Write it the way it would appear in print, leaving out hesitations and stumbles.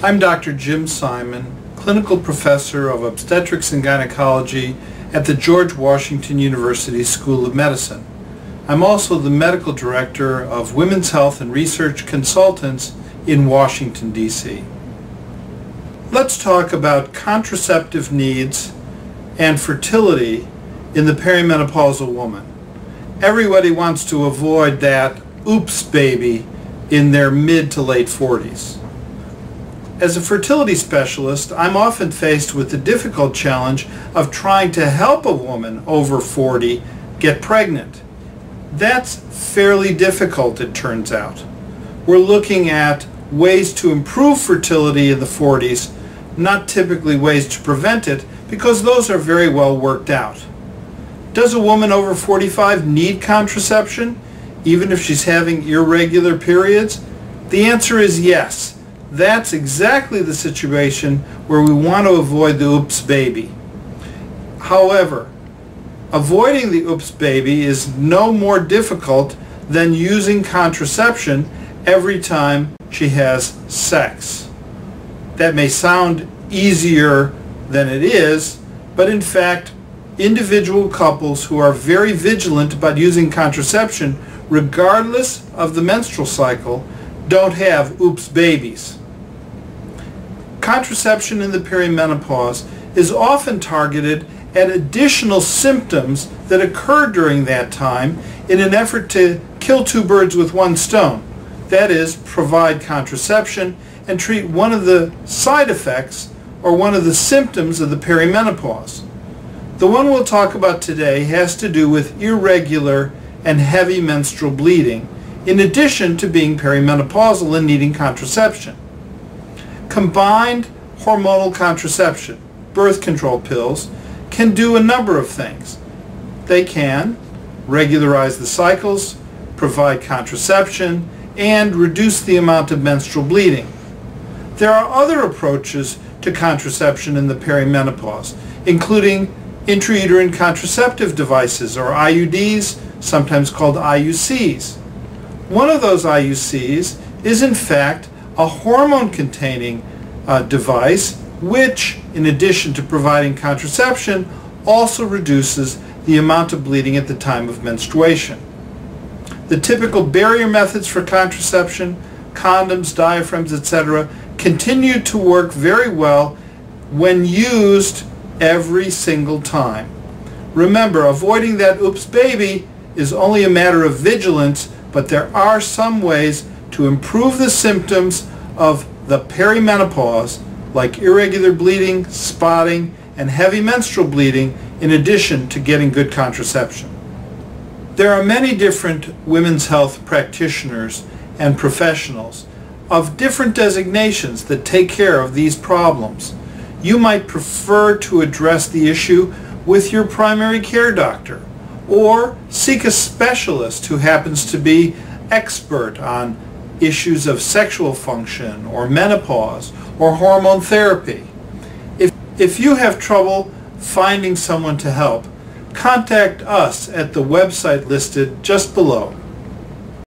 I'm Dr. Jim Simon, Clinical Professor of Obstetrics and Gynecology at the George Washington University School of Medicine. I'm also the Medical Director of Women's Health and Research Consultants in Washington, D.C. Let's talk about contraceptive needs and fertility in the perimenopausal woman. Everybody wants to avoid that oops baby in their mid to late 40s. As a fertility specialist, I'm often faced with the difficult challenge of trying to help a woman over 40 get pregnant. That's fairly difficult, it turns out. We're looking at ways to improve fertility in the 40s, not typically ways to prevent it, because those are very well worked out. Does a woman over 45 need contraception, even if she's having irregular periods? The answer is yes. That's exactly the situation where we want to avoid the oops baby. However, avoiding the oops baby is no more difficult than using contraception every time she has sex. That may sound easier than it is, but in fact, individual couples who are very vigilant about using contraception, regardless of the menstrual cycle, don't have oops babies. Contraception in the perimenopause is often targeted at additional symptoms that occur during that time in an effort to kill two birds with one stone. That is, provide contraception and treat one of the side effects or one of the symptoms of the perimenopause. The one we'll talk about today has to do with irregular and heavy menstrual bleeding, in addition to being perimenopausal and needing contraception. Combined hormonal contraception, birth control pills, can do a number of things. They can regularize the cycles, provide contraception, and reduce the amount of menstrual bleeding. There are other approaches to contraception in the perimenopause, including intrauterine contraceptive devices, or IUDs, sometimes called IUCs. One of those IUCs is in fact a hormone-containing device which, in addition to providing contraception, also reduces the amount of bleeding at the time of menstruation. The typical barrier methods for contraception, condoms, diaphragms, etc., continue to work very well when used every single time. Remember, avoiding that oops baby is only a matter of vigilance, but there are some ways to improve the symptoms of the perimenopause, like irregular bleeding, spotting, and heavy menstrual bleeding, in addition to getting good contraception. There are many different women's health practitioners and professionals of different designations that take care of these problems. You might prefer to address the issue with your primary care doctor, or seek a specialist who happens to be expert on issues of sexual function or menopause or hormone therapy. If you have trouble finding someone to help, contact us at the website listed just below.